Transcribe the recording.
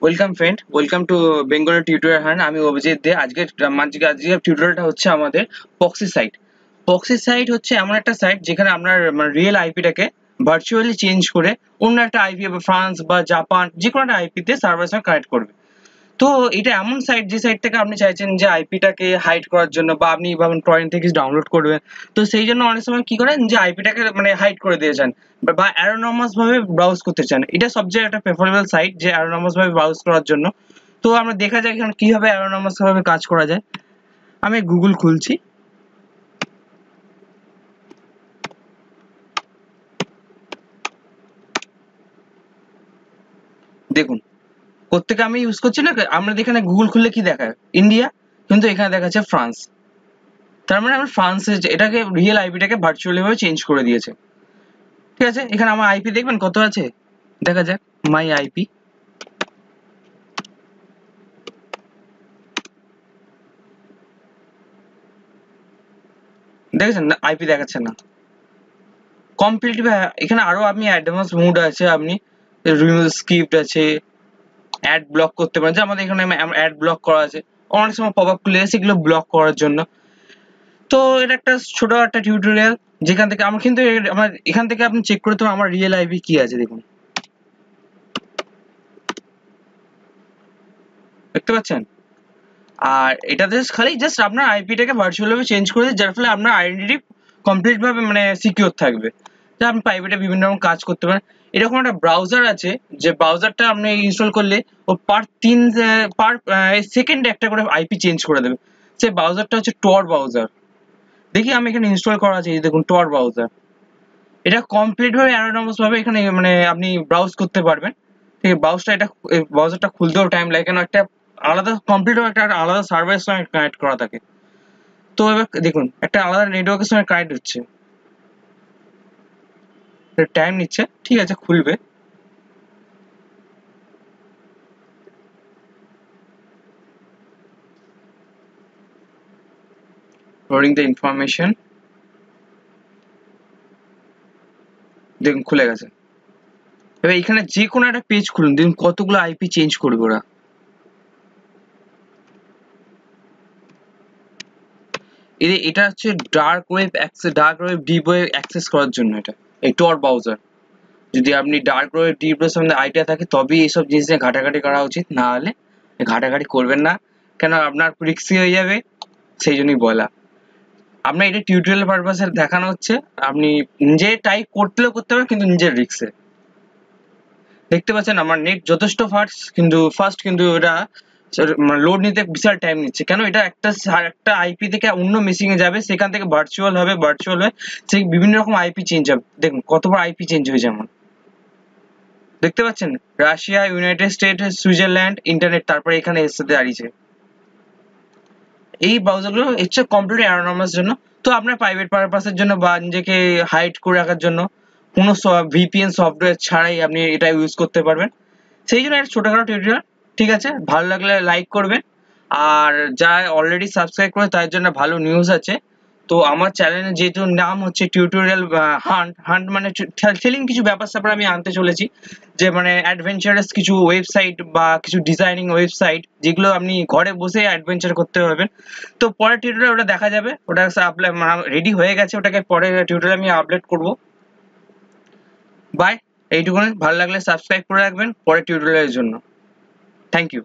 Welcome friend, welcome to Bengali tutorial hunt. আমি অভিজিৎ দে। আজকের টিউটোরিয়ালটা হচ্ছে আমাদের প্রক্সি সাইট। প্রক্সি সাইট হচ্ছে এমন একটা সাইট যেখানে আপনার রিয়েল আইপিটাকে ভার্চুয়ালি চেঞ্জ করে অন্য একটা আইপি বা ফ্রান্স বা জাপান যে কোনো একটা আইপিতে সার্ভারের সঙ্গে কানেক্ট করবে। তো এটা এমন সাইট যে সাইট থেকে আপনি চাইছেন যে আইপিটাকে হাইড করার জন্য, বা আপনি ভাবেন টরেন্ট থেকে কিছু ডাউনলোড করবেন, তো সেই জন্য অনেক সময় কি করেন যে আইপিটাকে হাইড করে দিয়ে চান বা অ্যানোনিমাস ভাবে ব্রাউজ করতে চান। এটা সবচেয়ে একটা প্রেফারেবল সাইট যে অ্যানোনিমাস ভাবে ব্রাউজ করার জন্য। তো আমরা দেখা যায় এখানে কিভাবে অ্যানোনিমাস ভাবে কাজ করা যায়। আমি গুগল খুলছি। দেখুন, প্রত্যেকে আমি ইউজ করছি না, আমরা এখানে গুগল খুললে কি দেখায় ইন্ডিয়া, কিন্তু এখানে দেখাচ্ছে ফ্রান্স। তার মানে আমরা ফ্রান্সের এটাকে রিয়েল আইপিটাকে ভার্চুয়ালি ভাবে চেঞ্জ করে দিয়েছে। ঠিক আছে, এখানে আমার আইপি দেখবেন কত আছে, দেখা যাক মাই আইপি। দেখেছেন না, আইপি দেখাচ্ছে না কমপ্লিট। এখানে আরো আপনি অ্যাডভান্স মোড আছে, আপনি রিমুভ স্ক্রিপ্ট আছে, অ্যাড ব্লক করতে পারেন। যে আমাদের এখানে অ্যাড ব্লক করা আছে, অনেক সময় পপ আপ খুলে এসে এগুলো ব্লক করার জন্য। তো এটা একটা ছোট একটা টিউটোরিয়াল যেখান থেকে আমরা কিন্তু আমার এখান থেকে আপনি চেক করতে পারেন আমার রিয়েল আইপি কি আছে। দেখুন, দেখতে পাচ্ছেন। আর এটাতে খালি জাস্ট আপনার আইপিটাকে ভার্চুয়াল ভাবে চেঞ্জ করে দিই, যার ফলে আপনার আইডেন্টিটি কমপ্লিট ভাবে সিকিউর থাকবে। যে আপনি প্রাইভেটে বিভিন্ন রকম কাজ করতে পারেন। এরকম একটা ব্রাউজার আছে যে ব্রাউজারটা আপনি ইনস্টল করলে ও পার সেকেন্ডে একটা করে আইপি চেঞ্জ করে দেবে। সেই ব্রাউজারটা হচ্ছে টর ব্রাউজার। দেখি আমি এখানে ইনস্টল করা আছে, এই দেখুন টর ব্রাউজার। এটা কমপ্লিট ভাবে অ্যানোনিমাস ভাবে এখানে আপনি ব্রাউজ করতে পারবেন। ঠিক আছে, ব্রাউজারটা খুলতেও টাইম লাগে, কেন একটা আলাদা কমপ্লিট একটা আলাদা সার্ভারের সঙ্গে কানেক্ট করা থাকে। তো এবার দেখুন একটা আলাদা নেটওয়ার্কের সঙ্গে কানেক্ট হচ্ছে, টাইম নিচ্ছে। ঠিক আছে, খুলবে। Loading the information. দেখুন খুলে গেছে। এবার এখানে যে কোনো একটা পেজ খুলুন, দেখুন কতগুলো আইপি চেঞ্জ করবে ওরা। এটা হচ্ছে dark web deep web access করার জন্য এটা, এই টর ব্রাউজার। যদি আপনি ডার্ক ওয়েব ডিপ ওয়েব সম্বন্ধে আইডিয়া থাকে তবেই এইসব জিনিস নিয়ে ঘাটাঘাটি করা উচিত, না হলে ঘাটাঘাটি করবেন না, কেন আপনার রিস্কি হয়ে যাবে। সেই জন্যই বলা। আপনার এটা টিউটোরিয়াল পারপাসে দেখানো হচ্ছে, আপনি নিজে টাইপ করতেও করতে পারেন, কিন্তু নিজের রিস্কে। দেখতে পাচ্ছেন আমার নেট যথেষ্ট ফাস্ট, কিন্তু এটা লোড নিতে বিশাল টাইম নিচ্ছে। কেন, এটা একটা আইপি থেকে অন্য মেশিনে যাবে, সেখান থেকে ভার্চুয়াল হয়ে সেই বিভিন্ন রকম আইপি চেঞ্জ হবে। দেখুন কতবার আইপি চেঞ্জ হয়েছে আমার। দেখতে পাচ্ছেন Russia, United state, Switzerland, internet, তারপরে এখানে এসে দাঁড়িয়েছে। এই ব্রাউজারগুলো হচ্ছে কমপ্লিট অ্যানোনিমাস জন্য। তো আপনার প্রাইভেট পারপাসের জন্য বা নিজেকে হাইড করে রাখার জন্য কোনো ভিপিএন সফটওয়্যার ছাড়াই আপনি এটা ইউজ করতে পারবেন। সেই জন্য একটা ছোটখাটো টিউটোরিয়াল। ঠিক আছে, ভালো লাগলে লাইক করবেন। আর যারা অলরেডি সাবস্ক্রাইব করে তাদের জন্য ভালো নিউজ আছে। তো আমার চ্যানেলের যেহেতু নাম হচ্ছে টিউটোরিয়াল হান্ট, থ্রিলিং কিছু ব্যাপার স্যাপার আমি আনতে চলেছি, যে অ্যাডভেঞ্চারাস কিছু ওয়েবসাইট বা কিছু ডিজাইনিং ওয়েবসাইট যেগুলো আপনি ঘরে বসে অ্যাডভেঞ্চার করতে পারবেন। তো পরের টিউটোরিয়াল ওটা দেখা যাবে, ওটা রেডি হয়ে গেছে, ওটাকে পরের টিউটোরিয়াল আমি আপলোড করব। বাই, এইটুকুনি। ভালো লাগলে সাবস্ক্রাইব করে রাখবেন পরের টিউটোরিয়ালের জন্য। Thank you.